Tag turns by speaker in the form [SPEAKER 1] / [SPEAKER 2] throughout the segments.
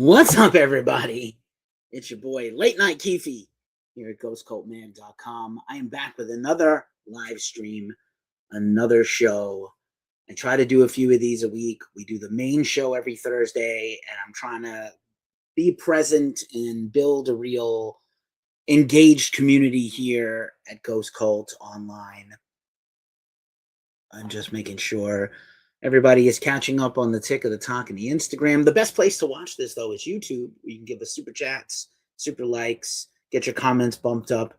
[SPEAKER 1] What's up, everybody? It's your boy, Late Night Keefy, here at GhostCultMag.com. I am back with another live stream, another show. I try to do a few of these a week. We do the main show every Thursday, and I'm trying to be present and build a real engaged community here at Ghost Cult Online. I'm just making sure everybody is catching up on the tick of the talk and the Instagram. The best place to watch this, though, is YouTube. You can give us super chats, super likes, get your comments bumped up.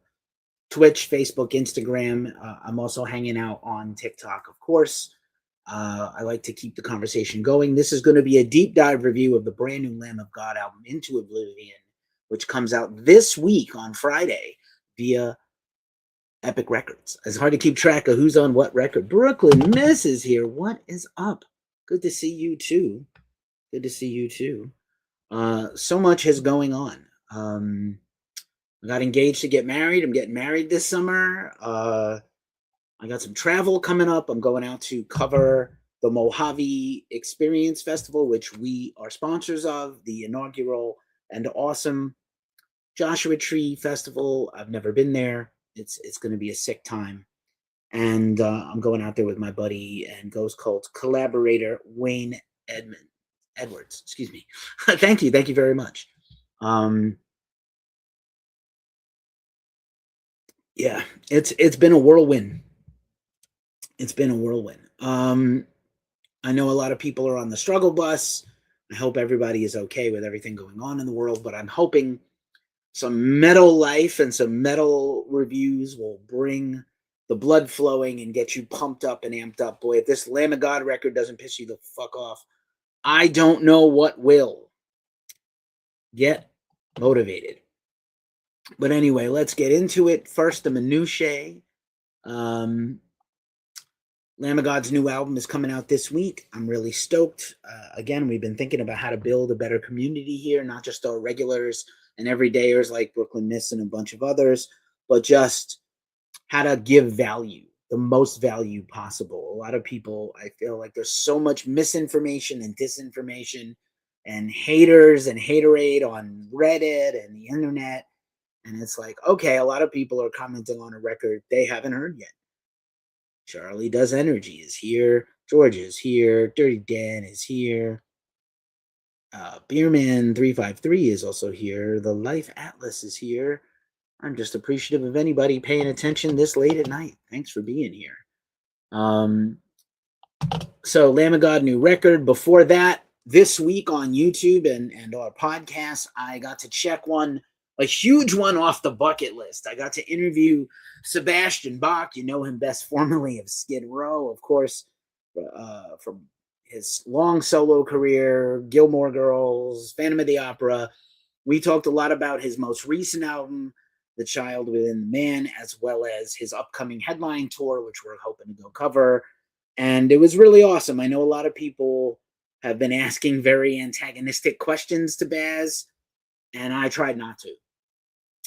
[SPEAKER 1] Twitch, Facebook, Instagram. I'm also hanging out on TikTok, of course. I like to keep the conversation going. This is going to be a deep dive review of the brand new Lamb of God album, Into Oblivion, which comes out this week on Friday via Epic Records. It's hard to keep track of who's on what record. Brooklyn Miss is here. What is up? Good to see you too. Good to see you too. So much is going on. I got engaged to get married. I'm getting married this summer. I got some travel coming up. I'm going out to cover the Mojave Experience Festival, which we are sponsors of, the inaugural and awesome Joshua Tree Festival. I've never been there. It's going to be a sick time. And I'm going out there with my buddy and Ghost Cult collaborator, Wayne Edwards. Excuse me. Thank you. Thank you very much. Yeah, it's been a whirlwind. It's been a whirlwind. I know a lot of people are on the struggle bus. I hope everybody is okay with everything going on in the world, but I'm hoping some metal life and some metal reviews will bring the blood flowing and get you pumped up and amped up. Boy, if this Lamb of God record doesn't piss you the fuck off, I don't know what will. Get motivated. But anyway, let's get into it. First, the minutiae. Lamb of God's new album is coming out this week. I'm really stoked. Again, we've been thinking about how to build a better community here, not just our regulars and everydayers like Brooklyn Miss and a bunch of others, but just how to give value, the most value possible. A lot of people, I feel like there's so much misinformation and disinformation and haters and haterade on Reddit and the internet. And it's like, okay, a lot of people are commenting on a record they haven't heard yet. Charlie Does Energy is here. George is here. Dirty Dan is here. Beerman 353 is also here. The Life Atlas is here. I'm just appreciative of anybody paying attention this late at night. Thanks for being here. So Lamb of God new record. Before that, this week on YouTube and our podcast, I got to check a huge one off the bucket list. I got to interview Sebastian Bach. You know him best formerly of Skid Row, of course, from his long solo career, Gilmore Girls, Phantom of the Opera. We talked a lot about his most recent album, The Child Within the Man, as well as his upcoming headline tour, which we're hoping to go cover. And it was really awesome. I know a lot of people have been asking very antagonistic questions to Baz, and I tried not to.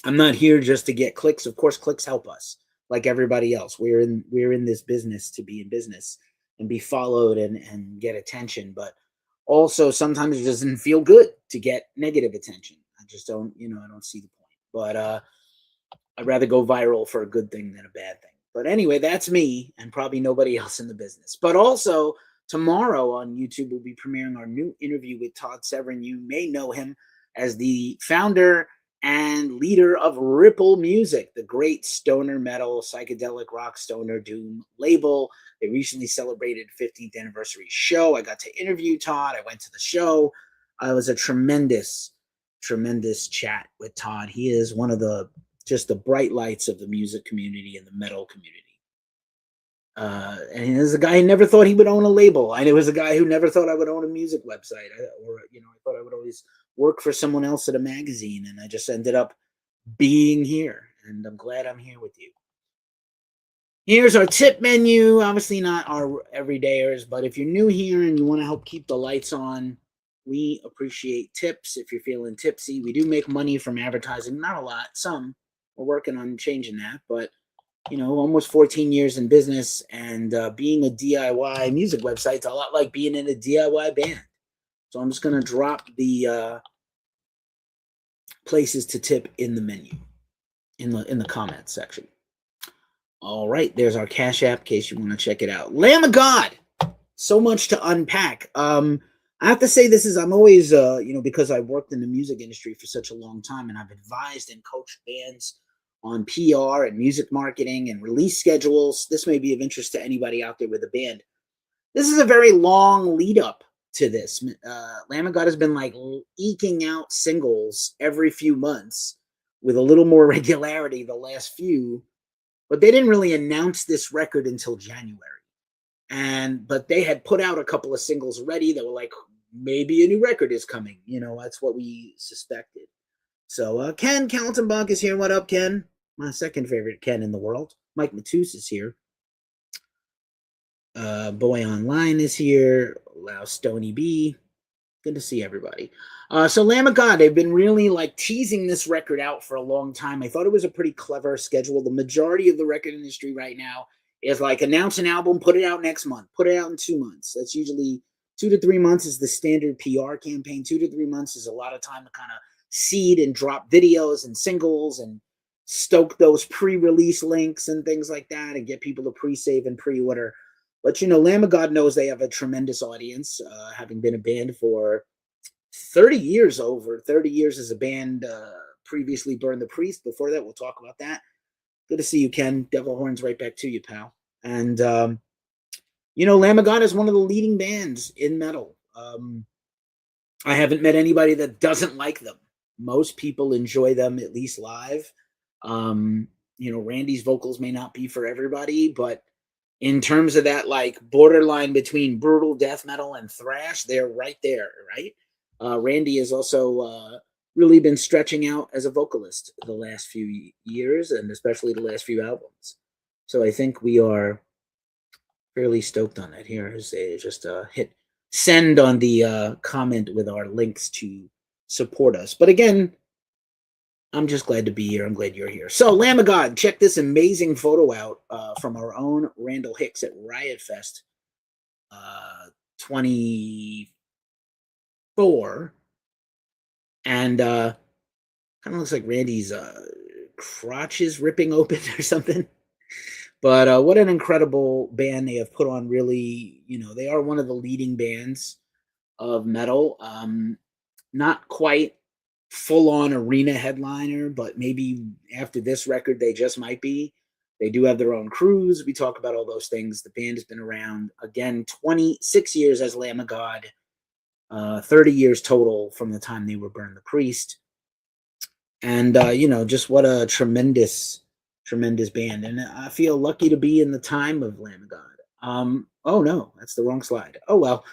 [SPEAKER 1] I'm not here just to get clicks. Of course, clicks help us, like everybody else. We're in this business to be in business and be followed and get attention. But also sometimes it doesn't feel good to get negative attention. I just don't, I don't see the point. But I'd rather go viral for a good thing than a bad thing. But anyway, that's me and probably nobody else in the business. But also tomorrow on YouTube, we'll be premiering our new interview with Todd Severin. You may know him as the founder and leader of Ripple Music, the great stoner metal, psychedelic rock, stoner doom label. They recently celebrated 15th anniversary show. I got to interview Todd. I went to the show. It was a tremendous, tremendous chat with Todd. He is one of the bright lights of the music community and the metal community. And he was a guy who never thought he would own a label. I was a guy who never thought I would own a music website. I thought I would always work for someone else at a magazine, and I just ended up being here, and I'm glad I'm here with you. Here's our tip menu. Obviously not our everydayers, but if you're new here and you want to help keep the lights on, we appreciate tips. If you're feeling tipsy, we do make money from advertising. Not a lot, some. We're working on changing that, but almost 14 years in business, and being a DIY music website's a lot like being in a DIY band. So I'm just going to drop the places to tip in the menu, in the comments section. All right, there's our Cash App in case you want to check it out. Lamb of God, so much to unpack. I have to say I'm always, because I worked in the music industry for such a long time, and I've advised and coached bands on PR and music marketing and release schedules. This may be of interest to anybody out there with a band. This is a very long lead up to this. Lamb of God has been like eking out singles every few months with a little more regularity the last few, but they didn't really announce this record until January. But they had put out a couple of singles already that were like, maybe a new record is coming. That's what we suspected. So Ken Kaltenbach is here. What up, Ken? My second favorite Ken in the world. Mike Matus is here. Boy Online is here. Lao Stony B. Good to see everybody. So Lamb of God, they've been really like teasing this record out for a long time. I thought it was a pretty clever schedule. The majority of the record industry right now is like announce an album, put it out next month, put it out in 2 months. That's usually 2 to 3 months is the standard PR campaign. 2 to 3 months is a lot of time to kind of seed and drop videos and singles and stoke those pre-release links and things like that and get people to pre-save and pre-order. But, Lamb of God knows they have a tremendous audience, having been a band for 30 years, over 30 years as a band, previously Burn the Priest. Before that, we'll talk about that. Good to see you, Ken. Devil Horns right back to you, pal. And, Lamb of God is one of the leading bands in metal. I haven't met anybody that doesn't like them. Most people enjoy them, at least live. Randy's vocals may not be for everybody, but in terms of that, like, borderline between brutal death metal and thrash, they're right there, right? Randy has also really been stretching out as a vocalist the last few years, and especially the last few albums. So I think we are fairly stoked on that. Here is just hit send on the comment with our links to support us. But again, I'm just glad to be here. I'm glad you're here. So, Lamb of God, check this amazing photo out from our own Randall Hicks at Riot Fest 24. And kind of looks like Randy's crotch is ripping open or something. But what an incredible band they have put on. Really, they are one of the leading bands of metal. Not quite full-on arena headliner, but maybe after this record they just might be. They do have their own crews. We talk about all those things. The band has been around, again, 26 years as Lamb of God, 30 years total from the time they were Burn the Priest. And just what a tremendous band. And I feel lucky to be in the time of Lamb of God. Oh no, that's the wrong slide. Oh well.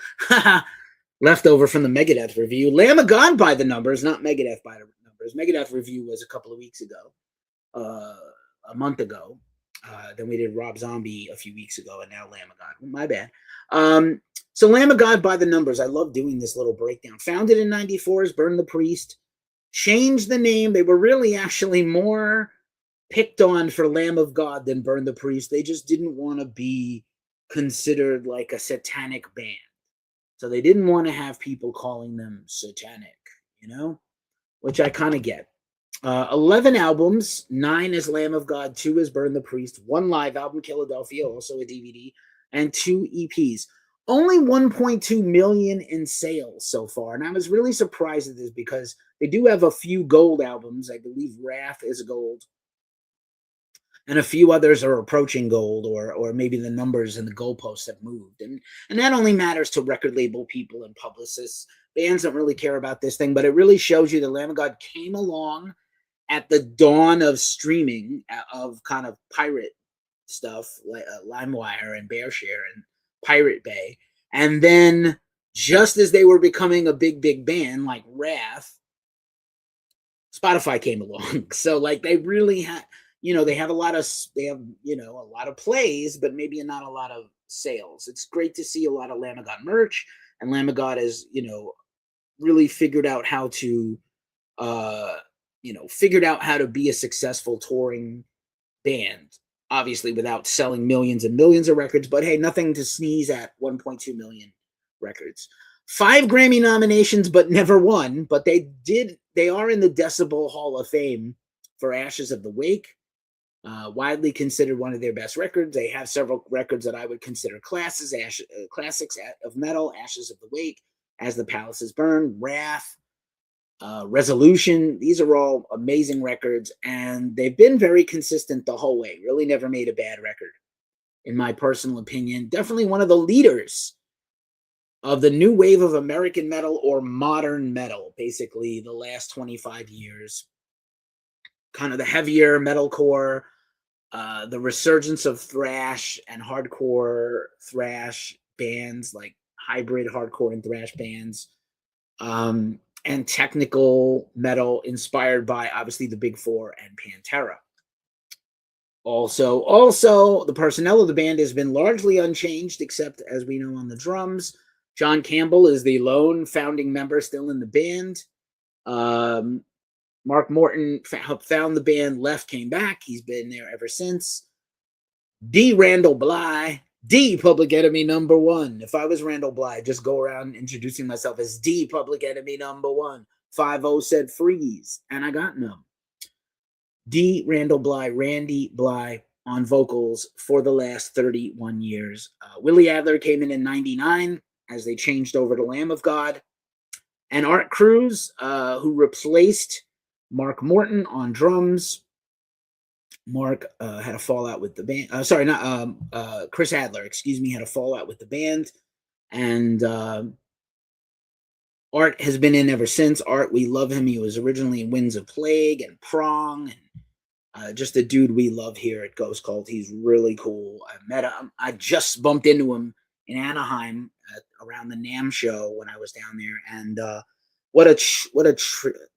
[SPEAKER 1] Leftover from the Megadeth review. Lamb of God by the numbers, not Megadeth by the numbers. Megadeth review was a couple of weeks ago, a month ago. Then we did Rob Zombie a few weeks ago, and now Lamb of God. My bad. So Lamb of God by the numbers. I love doing this little breakdown. Founded in 94 as Burn the Priest. Changed the name. They were really actually more picked on for Lamb of God than Burn the Priest. They just didn't want to be considered like a satanic band. So they didn't want to have people calling them satanic, which I kind of get. 11 albums, 9 as Lamb of God, 2 as Burn the Priest, 1 live album, Philadelphia, also a DVD, and 2 EPs. Only 1.2 million in sales so far. And I was really surprised at this because they do have a few gold albums. I believe Wrath is gold. And a few others are approaching gold, or maybe the numbers and the goalposts have moved. And that only matters to record label people and publicists. Bands don't really care about this thing, but it really shows you that Lamb of God came along at the dawn of streaming, of kind of pirate stuff, like LimeWire and BearShare and Pirate Bay. And then just as they were becoming a big band like Wrath, Spotify came along. So like they really had... they have a lot of plays, but maybe not a lot of sales. It's great to see a lot of Lamb of God merch, and Lamb of God has, really figured out how to, be a successful touring band, obviously without selling millions and millions of records, but hey, nothing to sneeze at. 1.2 million records, 5 Grammy nominations, but never won. But they did they are in the Decibel Hall of Fame for Ashes of the Wake. Widely considered one of their best records. They have several records that I would consider classics of metal: Ashes of the Wake, As the Palaces Burn, Wrath, Resolution. These are all amazing records, and they've been very consistent the whole way. Really never made a bad record, in my personal opinion. Definitely one of the leaders of the new wave of American metal, or modern metal, basically the last 25 years. Kind of the heavier metalcore, the resurgence of thrash and hardcore thrash bands, like hybrid hardcore and thrash bands, and technical metal inspired by obviously the Big Four and Pantera. Also, the personnel of the band has been largely unchanged, except, as we know, on the drums. John Campbell is the lone founding member still in the band. Mark Morton found the band, left, came back. He's been there ever since. D. Randall Bly, D. Public Enemy #1. If I was Randall Bly, I'd just go around introducing myself as D. Public Enemy #1. 5-0 said freeze, and I got none. D. Randall Bly, Randy Bly, on vocals for the last 31 years. Willie Adler came in '99 as they changed over to Lamb of God. And Art Cruz, who replaced Mark Morton on drums. Mark had a fallout with the band. Chris Adler, had a fallout with the band. And Art has been in ever since. Art, we love him. He was originally in Winds of Plague and Prong, and just a dude we love here at Ghost Cult. He's really cool. I met him. I just bumped into him in Anaheim around the NAMM show when I was down there, and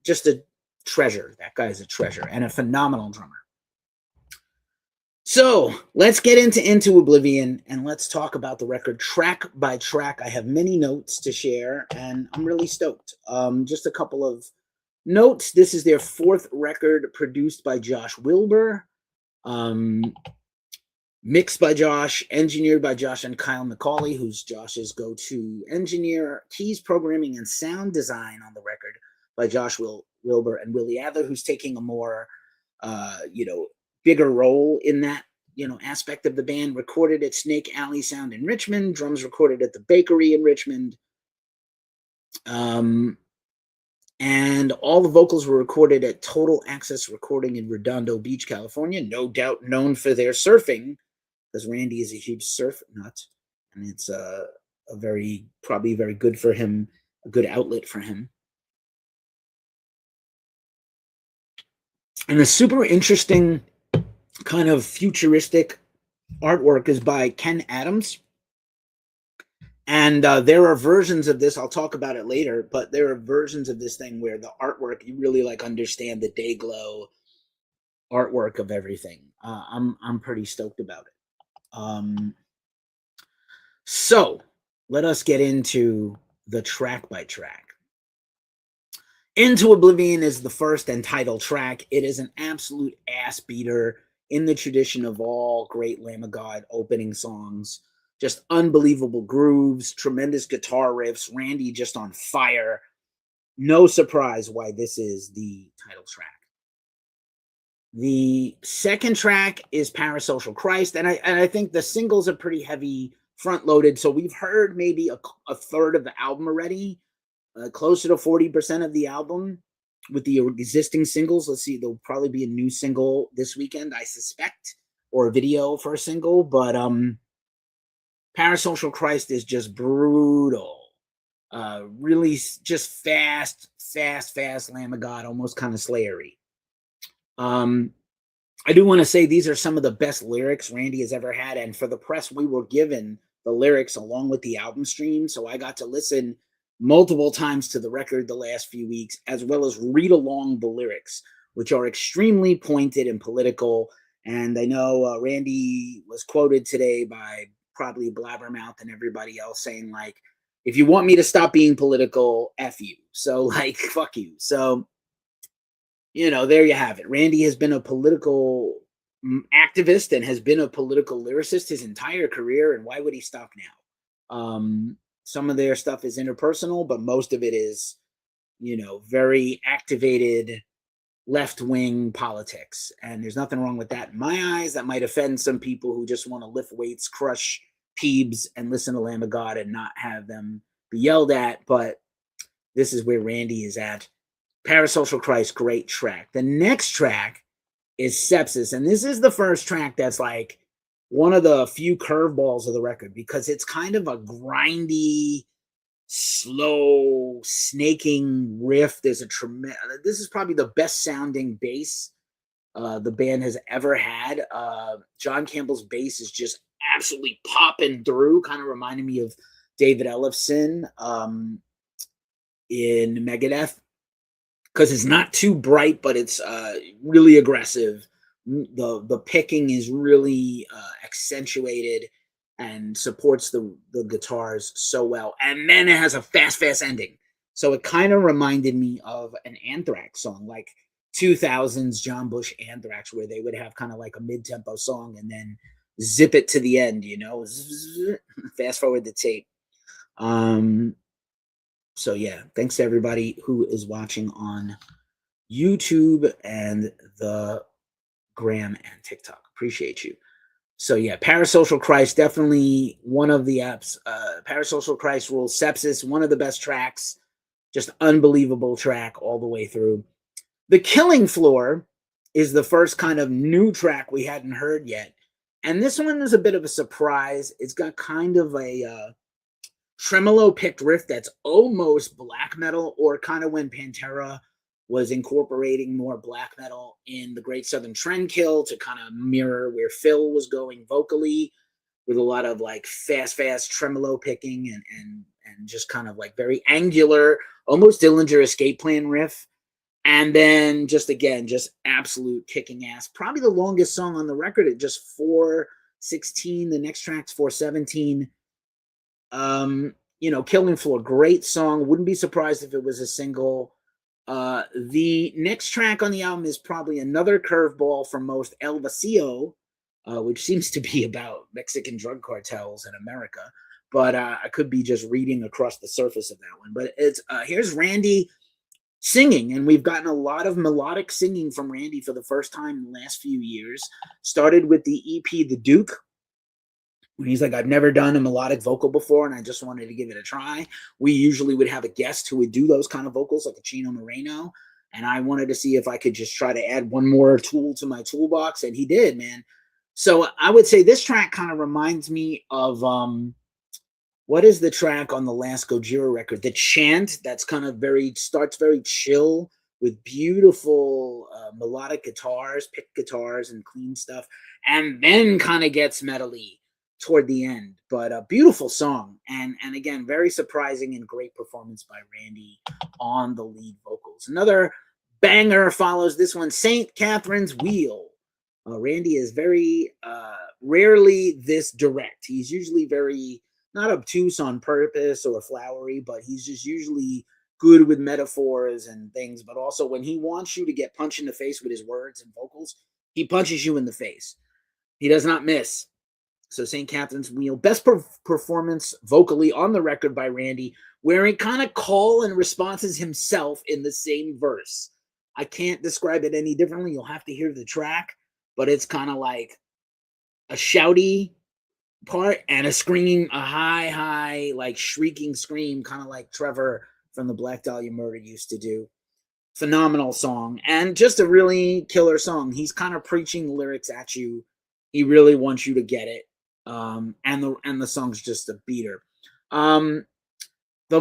[SPEAKER 1] just a treasure. That guy's a treasure and a phenomenal drummer. So let's get into Oblivion, and let's talk about the record track by track. I have many notes to share, and I'm really stoked. Just a couple of notes. This is their 4th record, produced by Josh Wilbur, mixed by Josh, engineered by Josh and Kyle McCauley, who's Josh's go-to engineer. Keys, programming, and sound design on the record by Josh Wilbur and Willie Adler, who's taking a more, bigger role in that, aspect of the band. Recorded at Snake Alley Sound in Richmond. Drums recorded at the Bakery in Richmond. And all the vocals were recorded at Total Access Recording in Redondo Beach, California. No doubt known for their surfing, because Randy is a huge surf nut, and it's probably very good for him, a good outlet for him. And a super interesting kind of futuristic artwork is by Ken Adams. And there are versions of this, I'll talk about it later, but there are versions of this thing where the artwork, you really understand the day glow artwork of everything. I'm pretty stoked about it. So let us get into the track by track. Into Oblivion is the first and title track. It is an absolute ass beater in the tradition of all great Lamb of God opening songs. Just unbelievable grooves, tremendous guitar riffs, Randy just on fire. No surprise why this is the title track. The second track is Parasocial Christ, and I think the singles are pretty heavy front-loaded, so we've heard maybe a third of the album already, closer to 40% of the album with the existing singles. Let's see, there'll probably be a new single this weekend, I suspect, or a video for a single, but Parasocial Christ is just brutal. Really just fast Lamb of God, almost kind of Slayery. I do want to say these are some of the best lyrics Randy has ever had, and for the press, we were given the lyrics along with the album stream, so I got to listen multiple times to the record the last few weeks, as well as read along the lyrics, which are extremely pointed and political. And I know Randy was quoted today by probably Blabbermouth and everybody else saying, if you want me to stop being political, F you. So, fuck you. So, there you have it. Randy has been a political activist and has been a political lyricist his entire career, and why would he stop now? Some of their stuff is interpersonal, but most of it is very activated left-wing politics. And there's nothing wrong with that in my eyes. That might offend some people who just want to lift weights, crush peebs, and listen to Lamb of God and not have them be yelled at. But this is where Randy is at. Parasocial Christ, great track. The next track is Sepsis. And this is the first track that's like one of the few curveballs of the record, because it's kind of a grindy, slow, snaking riff. There's a tremendous. This is probably the best sounding bass the band has ever had. John Campbell's bass is just absolutely popping through, kind of reminding me of David Ellefson in Megadeth, because it's not too bright, but it's really aggressive. The picking is really accentuated and supports the guitars so well. And then it has a fast ending. So it kind of reminded me of an Anthrax song, like 2000s John Bush Anthrax, where they would have kind of like a mid-tempo song and then zip it to the end, fast forward the tape. So yeah, thanks to everybody who is watching on YouTube and the Gram and TikTok. Appreciate you. So yeah, Parasocial Christ, definitely one of the apps. Parasocial Christ rules. Sepsis, one of the best tracks. Just unbelievable track all the way through. The Killing Floor is the first kind of new track we hadn't heard yet. And this one is a bit of a surprise. It's got kind of a tremolo picked riff that's almost black metal, or kind of when Pantera was incorporating more black metal in the Great Southern Trendkill to kind of mirror where Phil was going vocally, with a lot of like fast tremolo picking and just kind of like very angular, almost Dillinger Escape Plan riff. And then just absolute kicking ass. Probably the longest song on the record at just 4:16. The next track's 4:17. Killing Floor, great song. Wouldn't be surprised if it was a single. The next track on the album is probably another curveball for most, El Vacío, which seems to be about Mexican drug cartels in America. But I could be just reading across the surface of that one. But it's here's Randy singing, and we've gotten a lot of melodic singing from Randy for the first time in the last few years. Started with the EP, The Duke, when he's like, I've never done a melodic vocal before, and I just wanted to give it a try. We usually would have a guest who would do those kind of vocals, like a Chino Moreno, and I wanted to see if I could just try to add one more tool to my toolbox, and he did, man. So I would say this track kind of reminds me of, what is the track on the last Gojira record? The Chant, that's kind of starts very chill with beautiful melodic guitars, picked guitars, and clean stuff, and then kind of gets metal-y toward the end. But a beautiful song, and again, very surprising and great performance by Randy on the lead vocals. Another banger follows this one, St. Catherine's Wheel. Randy is very rarely this direct. He's usually very not obtuse on purpose or flowery, but he's just usually good with metaphors and things. But also when he wants you to get punched in the face with his words and vocals, he punches you in the face. He does not miss. So St. Catherine's Wheel, best performance vocally on the record by Randy, where he kind of call and responses himself in the same verse. I can't describe it any differently. You'll have to hear the track, but it's kind of like a shouty part and a scream, a high, like shrieking scream, kind of like Trevor from the Black Dahlia Murder used to do. Phenomenal song, and just a really killer song. He's kind of preaching the lyrics at you. He really wants you to get it. And the song's just a beater. The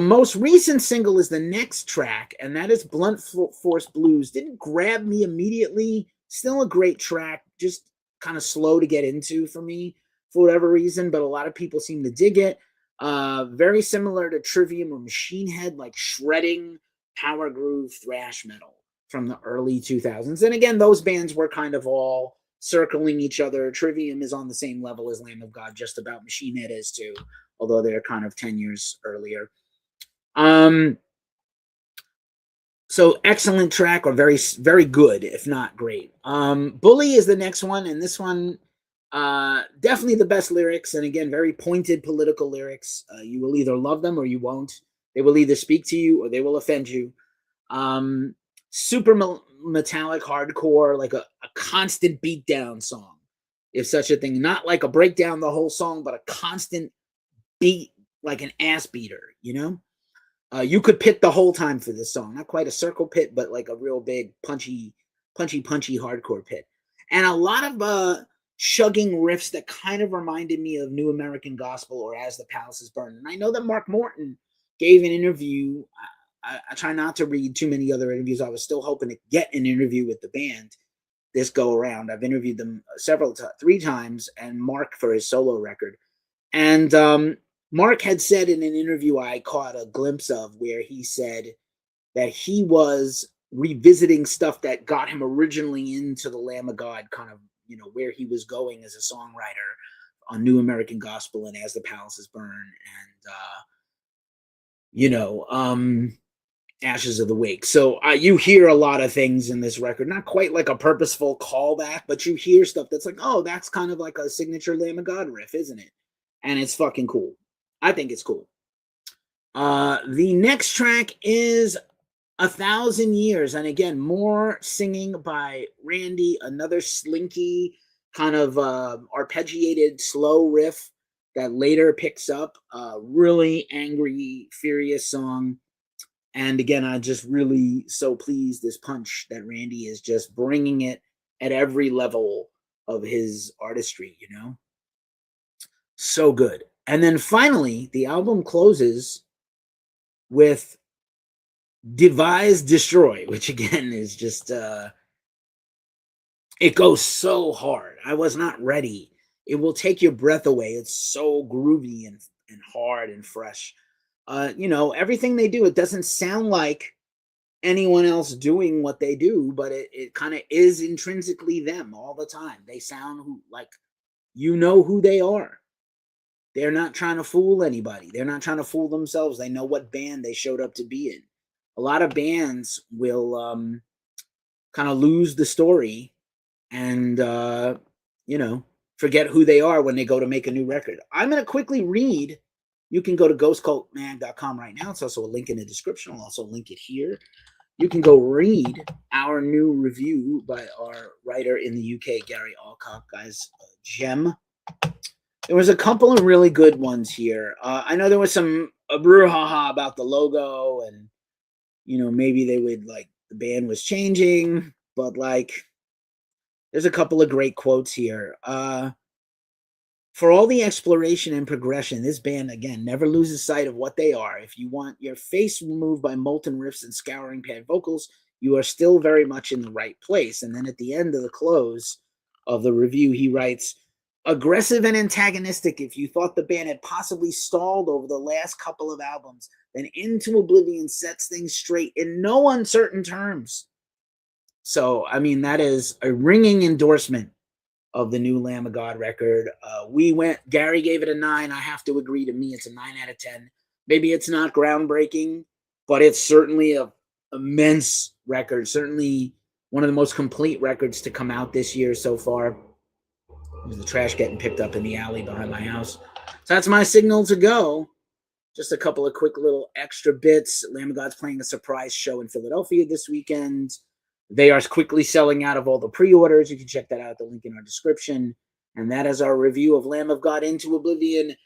[SPEAKER 1] most recent single is the next track, and that is Blunt Force Blues. Didn't grab me immediately. Still a great track, just kind of slow to get into for me for whatever reason, but a lot of people seem to dig it. Very similar to Trivium or Machine Head, like shredding power groove thrash metal from the early 2000s. And again, those bands were kind of all circling each other. Trivium is on the same level as Lamb of God, just about. Machine Head is too, although they're kind of 10 years earlier. So excellent track, or very, very good, if not great. Bully is the next one, and this one, definitely the best lyrics, and again, very pointed political lyrics. You will either love them or you won't. They will either speak to you or they will offend you. Super metallic hardcore, like a constant beatdown song, if such a thing. Not like a breakdown the whole song, but a constant beat, like an ass beater, you know? You could pit the whole time for this song. Not quite a circle pit, but like a real big punchy hardcore pit. And a lot of shugging riffs that kind of reminded me of New American Gospel or As the Palaces Burn. And I know that Mark Morton gave an interview. I try not to read too many other interviews. I was still hoping to get an interview with the band this go around. I've interviewed them three times, and Mark for his solo record. And Mark had said in an interview I caught a glimpse of where he said that he was revisiting stuff that got him originally into the Lamb of God, kind of, you know, where he was going as a songwriter on New American Gospel and As the Palaces Burn and, Ashes of the Wake. So you hear a lot of things in this record, not quite like a purposeful callback, but you hear stuff that's like, oh, that's kind of like a signature Lamb of God riff, isn't it? And it's fucking cool. I think it's cool. The next track is 1,000 Years. And again, more singing by Randy, another slinky kind of arpeggiated slow riff that later picks up. Really angry, furious song. And again, I'm just really so pleased this punch that Randy is just bringing it at every level of his artistry, you know? So good. And then finally, the album closes with Devise Destroy, which again is just, it goes so hard. I was not ready. It will take your breath away. It's so groovy and hard and fresh. Everything they do, it doesn't sound like anyone else doing what they do, but it kind of is intrinsically them all the time. They sound like you know who they are. They're not trying to fool anybody. They're not trying to fool themselves. They know what band they showed up to be in. A lot of bands will kind of lose the story and, forget who they are when they go to make a new record. I'm going to quickly read. You can go to GhostCultMag.com right now. It's also a link in the description. I'll also link it here. You can go read our new review by our writer in the UK, Gary Alcock, guys. Gem. There was a couple of really good ones here. I know there was some brouhaha about the logo and, maybe they would the band was changing, but there's a couple of great quotes here. For all the exploration and progression, this band, again, never loses sight of what they are. If you want your face removed by molten riffs and scouring pad vocals, you are still very much in the right place. And then at the end of the close of the review, he writes, aggressive and antagonistic. If you thought the band had possibly stalled over the last couple of albums, then Into Oblivion sets things straight in no uncertain terms. So, that is a ringing endorsement of the new Lamb of God record. Gary gave it a 9. I have to agree, to me, it's a 9 out of 10. Maybe it's not groundbreaking, but it's certainly an immense record. Certainly one of the most complete records to come out this year so far. There's the trash getting picked up in the alley behind my house. So that's my signal to go. Just a couple of quick little extra bits. Lamb of God's playing a surprise show in Philadelphia this weekend. They are quickly selling out of all the pre-orders. You can check that out at the link in our description. And that is our review of Lamb of God Into Oblivion.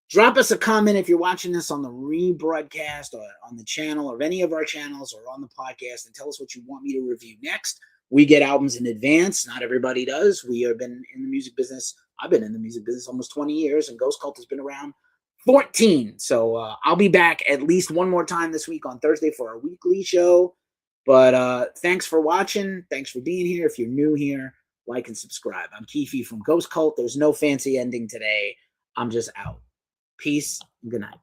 [SPEAKER 1] Drop us a comment if you're watching this on the rebroadcast or on the channel or any of our channels or on the podcast, and tell us what you want me to review next. We get albums in advance. Not everybody does. We have been in the music business. I've been in the music business almost 20 years, and Ghost Cult has been around 14. So I'll be back at least one more time this week on Thursday for our weekly show. But thanks for watching. Thanks for being here. If you're new here, like and subscribe. I'm Keefy from Ghost Cult. There's no fancy ending today. I'm just out. Peace and good night.